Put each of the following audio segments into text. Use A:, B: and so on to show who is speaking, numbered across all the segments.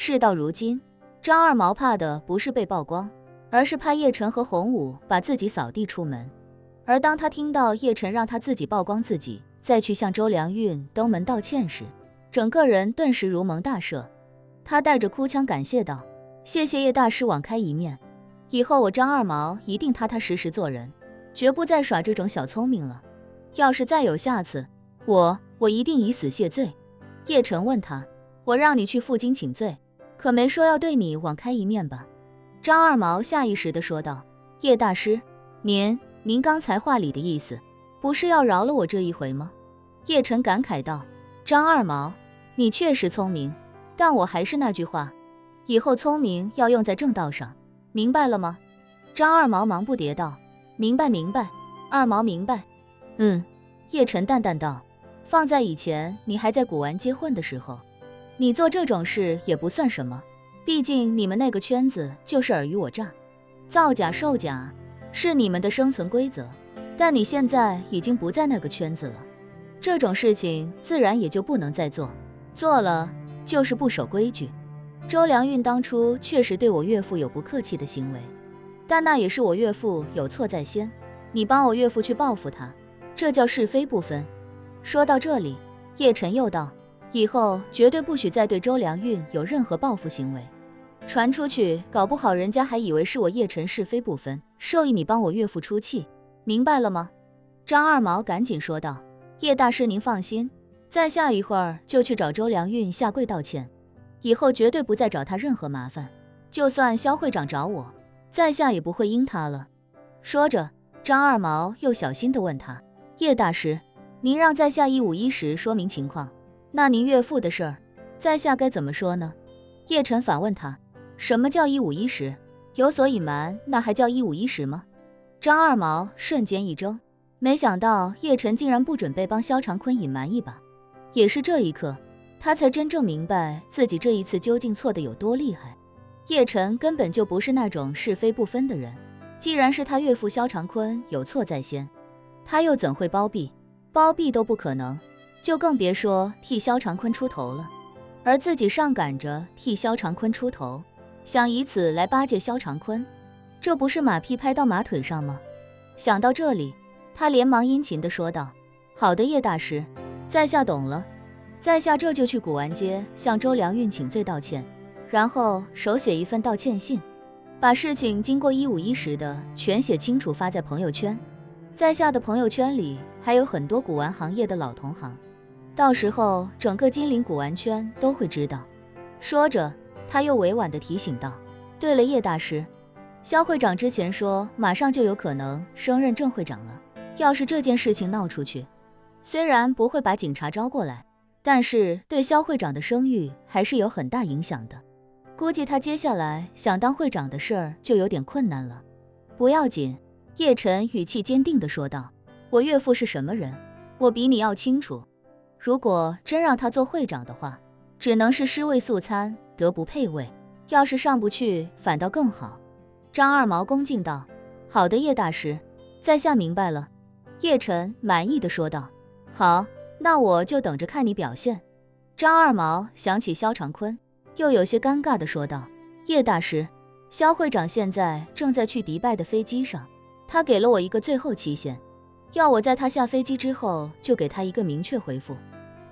A: 事到如今，张二毛怕的不是被曝光，而是怕叶晨和洪武把自己扫地出门。而当他听到叶晨让他自己曝光自己，再去向周良运登门道歉时，整个人顿时如蒙大赦。他带着哭腔感谢道：“谢谢叶大师网开一面，以后我张二毛一定踏踏实实做人，绝不再耍这种小聪明了。要是再有下次，我一定以死谢罪。”叶晨问他：“我让你去负荆请罪，可没说要对你网开一面吧？”张二毛下意识地说道：“叶大师，您刚才话里的意思，不是要饶了我这一回吗？”叶晨感慨道：“张二毛，你确实聪明，但我还是那句话，以后聪明要用在正道上，明白了吗？”张二毛忙不迭道：“明白，二毛明白。”叶晨淡淡道：“放在以前你还在古玩街混的时候，你做这种事也不算什么，毕竟你们那个圈子就是尔虞我诈，造假售假是你们的生存规则，但你现在已经不在那个圈子了，这种事情自然也就不能再做，做了就是不守规矩。周良运当初确实对我岳父有不客气的行为，但那也是我岳父有错在先，你帮我岳父去报复他，这叫是非不分。”说到这里，叶晨又道：“以后绝对不许再对周良运有任何报复行为，传出去搞不好人家还以为是我叶晨是非不分，授意你帮我岳父出气，明白了吗？”张二毛赶紧说道：“叶大师您放心，再下一会儿就去找周良运下跪道歉，以后绝对不再找他任何麻烦，就算肖会长找我，在下也不会阴他了。”说着，张二毛又小心地问他：“叶大师，您让在下151时说明情况，那您岳父的事儿，在下该怎么说呢？”叶晨反问他：“什么叫151时？有所隐瞒，那还叫151时吗？”张二毛瞬间一怔，没想到叶晨竟然不准备帮肖长坤隐瞒一把。也是这一刻，他才真正明白自己这一次究竟错得有多厉害。叶晨根本就不是那种是非不分的人，既然是他岳父肖长坤有错在先，他又怎会包庇？包庇都不可能，就更别说替肖长坤出头了。而自己上赶着替肖长坤出头，想以此来巴结肖长坤，这不是马屁拍到马腿上吗？想到这里，他连忙殷勤地说道：“好的，叶大师，在下懂了，在下这就去古玩街向周良运请罪道歉，然后手写一份道歉信，把事情经过151时的全写清楚发在朋友圈。在下的朋友圈里还有很多古玩行业的老同行，到时候整个金陵古玩圈都会知道。”说着，他又委婉地提醒道：“对了，叶大师，肖会长之前说马上就有可能升任正会长了，要是这件事情闹出去，虽然不会把警察招过来，但是对肖会长的声誉还是有很大影响的，估计他接下来想当会长的事儿就有点困难了。”“不要紧。”叶晨语气坚定地说道：“我岳父是什么人，我比你要清楚。如果真让他做会长的话，只能是尸位素餐，德不配位，要是上不去反倒更好。”张二毛恭敬道：“好的，叶大师，在下明白了。”叶晨满意地说道：“好，那我就等着看你表现。”张二毛想起肖长坤，又有些尴尬地说道：“叶大师，肖会长现在正在去迪拜的飞机上，他给了我一个最后期限，要我在他下飞机之后就给他一个明确回复，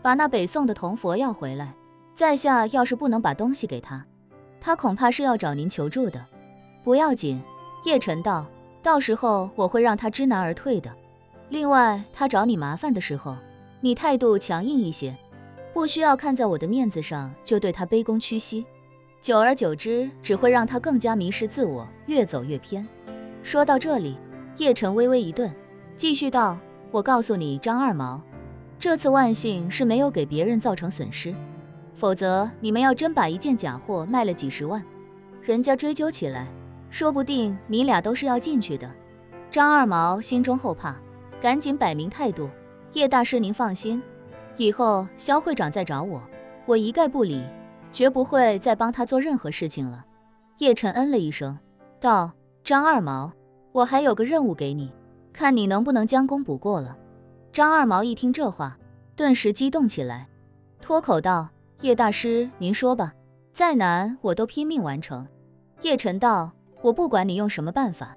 A: 把那北宋的铜佛要回来。在下要是不能把东西给他，他恐怕是要找您求助的。”“不要紧。”叶晨道，“到时候我会让他知难而退的。另外，他找你麻烦的时候，你态度强硬一些，不需要看在我的面子上就对他卑躬屈膝，久而久之只会让他更加迷失自我，越走越偏。”说到这里，叶晨微微一顿，继续道：“我告诉你，张二毛，这次万幸是没有给别人造成损失，否则你们要真把一件假货卖了几十万，人家追究起来，说不定你俩都是要进去的。”张二毛心中后怕，赶紧摆明态度：“叶大师您放心，以后肖会长再找我，我一概不理，绝不会再帮他做任何事情了。”叶晨嗯了一声，道：“张二毛，我还有个任务给你，看你能不能将功补过了。”张二毛一听这话，顿时激动起来，脱口道：“叶大师您说吧，再难我都拼命完成。叶晨道，我不管你用什么办法，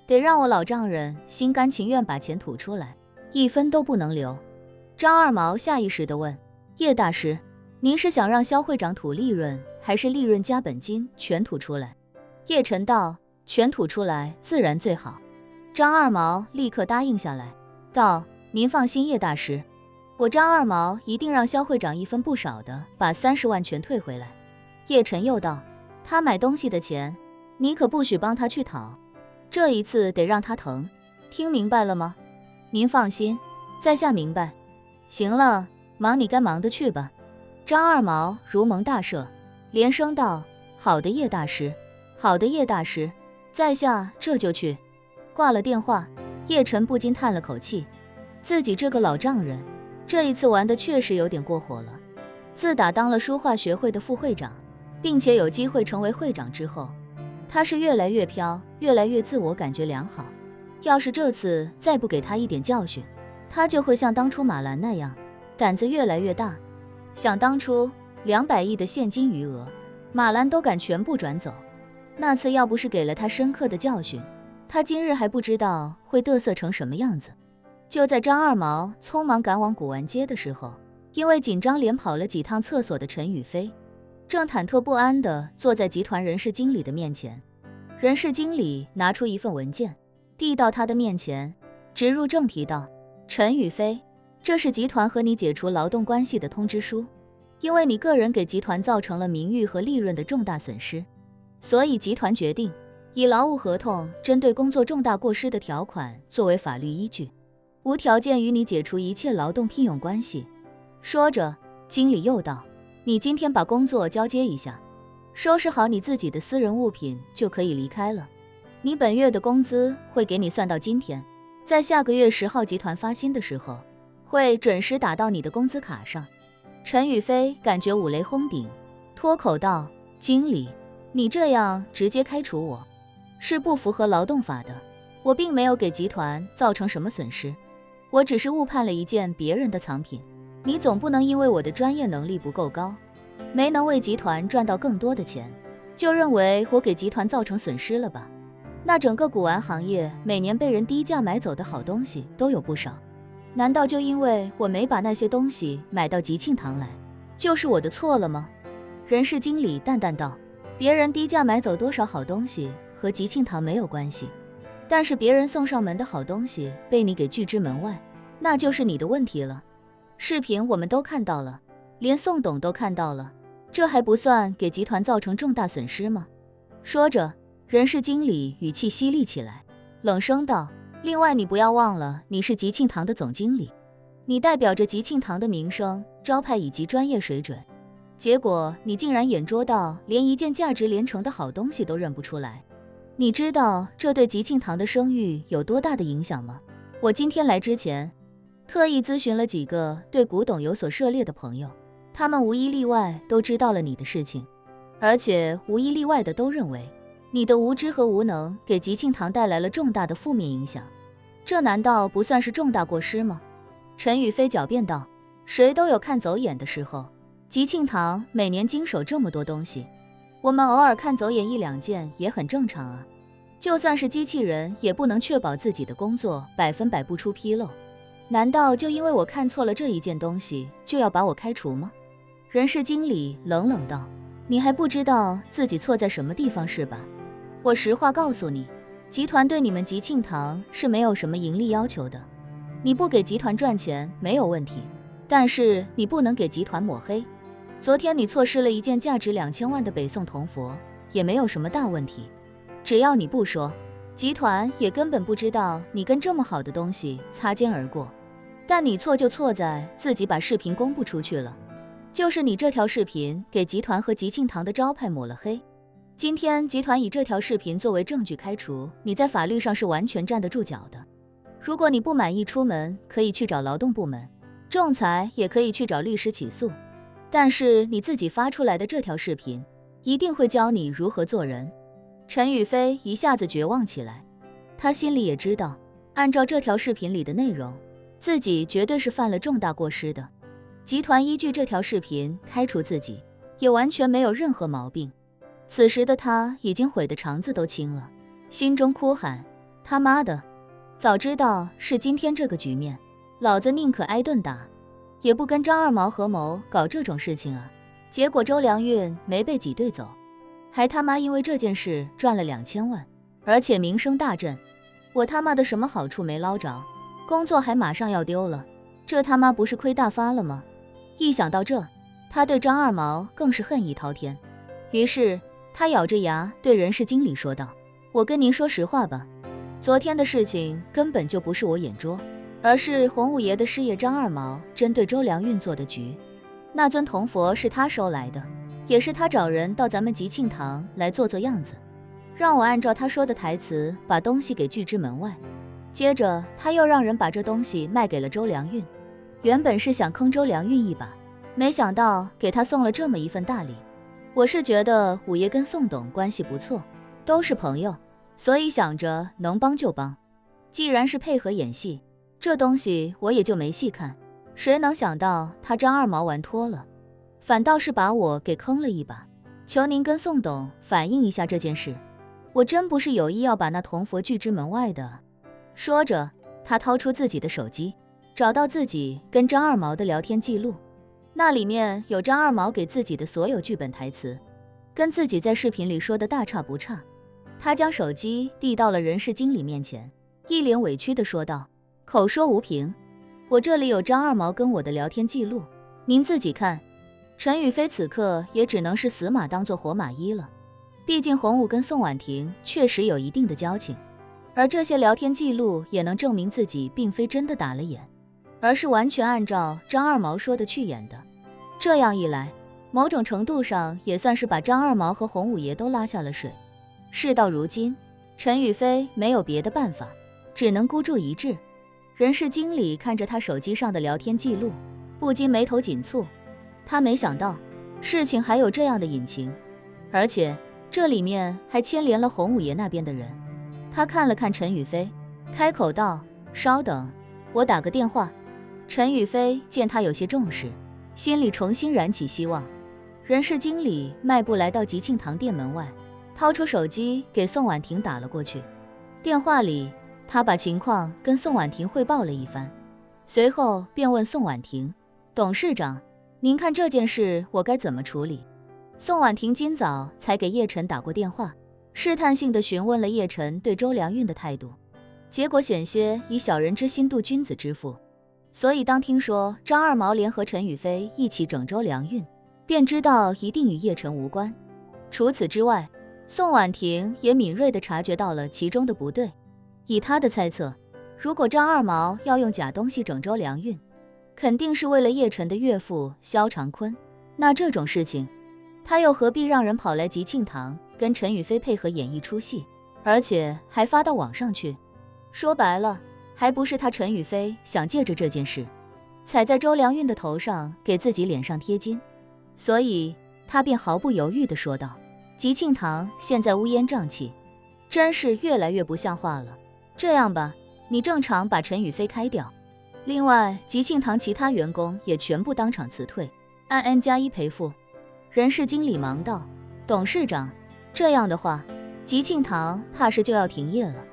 A: 得让我老丈人心甘情愿把钱吐出来，一分都不能留。张二毛下意识地问，叶大师，您是想让肖会长吐利润，还是利润加本金全吐出来？叶晨道，全吐出来自然最好。张二毛立刻答应下来，道，您放心叶大师，我张二毛一定让肖会长一分不少的把30万全退回来。叶晨又道，他买东西的钱，你可不许帮他去讨，这一次得让他疼，听明白了吗？您放心，在下明白。行了，忙你该忙的去吧。张二毛如蒙大赦，连声道，好的叶大师，好的叶大师，在下这就去。挂了电话，叶晨不禁叹了口气，自己这个老丈人这一次玩的确实有点过火了。自打当了书画学会的副会长，并且有机会成为会长之后，他是越来越飘，越来越自我感觉良好。要是这次再不给他一点教训，他就会像当初马兰那样，胆子越来越大。想当初200亿的现金余额，马兰都敢全部转走。那次要不是给了他深刻的教训，他今日还不知道会嘚瑟成什么样子。就在张二毛匆忙赶往古玩街的时候，因为紧张连跑了几趟厕所的陈宇飞，正忐忑不安地坐在集团人事经理的面前。人事经理拿出一份文件，递到他的面前，直入正题道，陈宇飞，这是集团和你解除劳动关系的通知书，因为你个人给集团造成了名誉和利润的重大损失，所以集团决定以劳务合同针对工作重大过失的条款作为法律依据，无条件与你解除一切劳动聘用关系。说着，经理又道，你今天把工作交接一下，收拾好你自己的私人物品就可以离开了。你本月的工资会给你算到今天，在下个月10号集团发薪的时候，会准时打到你的工资卡上。陈宇飞感觉五雷轰顶，脱口道，经理，你这样直接开除我，是不符合劳动法的。我并没有给集团造成什么损失，我只是误判了一件别人的藏品。你总不能因为我的专业能力不够高，没能为集团赚到更多的钱，就认为我给集团造成损失了吧？那整个古玩行业每年被人低价买走的好东西都有不少，难道就因为我没把那些东西买到吉庆堂来，就是我的错了吗？人事经理淡淡道，别人低价买走多少好东西和吉庆堂没有关系，但是别人送上门的好东西被你给拒之门外，那就是你的问题了。视频我们都看到了，连宋董都看到了，这还不算给集团造成重大损失吗？说着，人事经理语气犀利起来，冷声道，另外你不要忘了，你是吉庆堂的总经理，你代表着吉庆堂的名声、招牌以及专业水准，结果你竟然眼拙到连一件价值连城的好东西都认不出来，你知道这对吉庆堂的声誉有多大的影响吗？我今天来之前特意咨询了几个对古董有所涉猎的朋友，他们无一例外都知道了你的事情，而且无一例外的都认为你的无知和无能给吉庆堂带来了重大的负面影响，这难道不算是重大过失吗？陈宇飞狡辩道，谁都有看走眼的时候，吉庆堂每年经手这么多东西，我们偶尔看走眼1、2件也很正常啊，就算是机器人也不能确保自己的工作100%不出纰漏，难道就因为我看错了这一件东西就要把我开除吗？人事经理冷冷道，你还不知道自己错在什么地方是吧？我实话告诉你，集团对你们吉庆堂是没有什么盈利要求的，你不给集团赚钱没有问题，但是你不能给集团抹黑。昨天你错失了一件价值2000万的北宋铜佛，也没有什么大问题，只要你不说，集团也根本不知道你跟这么好的东西擦肩而过。但你错就错在自己把视频公布出去了，就是你这条视频给集团和吉庆堂的招牌抹了黑。今天集团以这条视频作为证据开除你，在法律上是完全站得住脚的。如果你不满意出门，可以去找劳动部门，仲裁也可以去找律师起诉，但是你自己发出来的这条视频一定会教你如何做人。陈宇飞一下子绝望起来，他心里也知道，按照这条视频里的内容，自己绝对是犯了重大过失的。集团依据这条视频开除自己，也完全没有任何毛病。此时的他已经悔得肠子都青了，心中哭喊：他妈的，早知道是今天这个局面，老子宁可挨顿打，也不跟张二毛合谋搞这种事情啊！结果周良运没被挤兑走，还他妈因为这件事赚了2000万，而且名声大振。我他妈的什么好处没捞着，工作还马上要丢了，这他妈不是亏大发了吗？一想到这，他对张二毛更是恨意滔天。于是他咬着牙对人事经理说道：我跟您说实话吧，昨天的事情根本就不是我眼拙，而是洪五爷的师爷张二毛针对周良运做的局。那尊铜佛是他收来的，也是他找人到咱们吉庆堂来做样子，让我按照他说的台词把东西给拒之门外。接着他又让人把这东西卖给了周良运，原本是想坑周良运一把，没想到给他送了这么一份大礼。我是觉得五爷跟宋董关系不错，都是朋友，所以想着能帮就帮。既然是配合演戏，这东西我也就没细看，谁能想到他张二毛玩脱了，反倒是把我给坑了一把。求您跟宋董反映一下这件事，我真不是有意要把那铜佛拒之门外的。说着，他掏出自己的手机，找到自己跟张二毛的聊天记录，那里面有张二毛给自己的所有剧本台词，跟自己在视频里说的大差不差。他将手机递到了人事经理面前，一脸委屈地说道：口说无凭，我这里有张二毛跟我的聊天记录，您自己看。陈宇飞此刻也只能是死马当做活马医了，毕竟洪武跟宋婉婷确实有一定的交情，而这些聊天记录也能证明自己并非真的打了眼，而是完全按照张二毛说的去演的。这样一来，某种程度上也算是把张二毛和洪五爷都拉下了水。事到如今，陈宇飞没有别的办法，只能孤注一掷。人事经理看着他手机上的聊天记录，不禁眉头紧蹙。他没想到事情还有这样的隐情，而且这里面还牵连了洪五爷那边的人。他看了看陈宇飞，开口道：稍等，我打个电话。陈宇飞见他有些重视，心里重新燃起希望。人事经理迈步来到吉庆堂店门外，掏出手机给宋婉婷打了过去。电话里他把情况跟宋婉婷汇报了一番，随后便问宋婉婷：董事长，您看这件事我该怎么处理？宋婉婷今早才给叶晨打过电话，试探性地询问了叶晨对周良运的态度，结果险些以小人之心度君子之腹。所以当听说张二毛联合陈宇飞一起整周良运，便知道一定与叶晨无关。除此之外，宋婉婷也敏锐地察觉到了其中的不对。以她的猜测，如果张二毛要用假东西整周良运，肯定是为了叶晨的岳父萧长坤。那这种事情，他又何必让人跑来吉庆堂跟陈宇飞配合演一出戏，而且还发到网上去？说白了，还不是他陈宇飞想借着这件事踩在周良运的头上，给自己脸上贴金。所以他便毫不犹豫地说道：吉庆堂现在乌烟瘴气，真是越来越不像话了。这样吧，你正常把陈宇飞开掉，另外吉庆堂其他员工也全部当场辞退，按 N+1赔付。人事经理忙道：董事长，这样的话吉庆堂怕是就要停业了。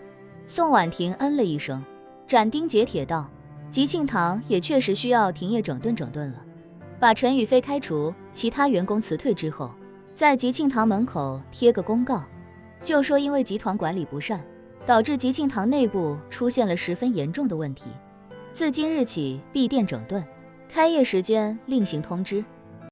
A: 宋婉婷嗯了一声，斩钉截铁道：吉庆堂也确实需要停业整顿了。把陈宇飞开除，其他员工辞退之后，在吉庆堂门口贴个公告，就说因为集团管理不善，导致吉庆堂内部出现了十分严重的问题，自今日起闭店整顿，开业时间另行通知。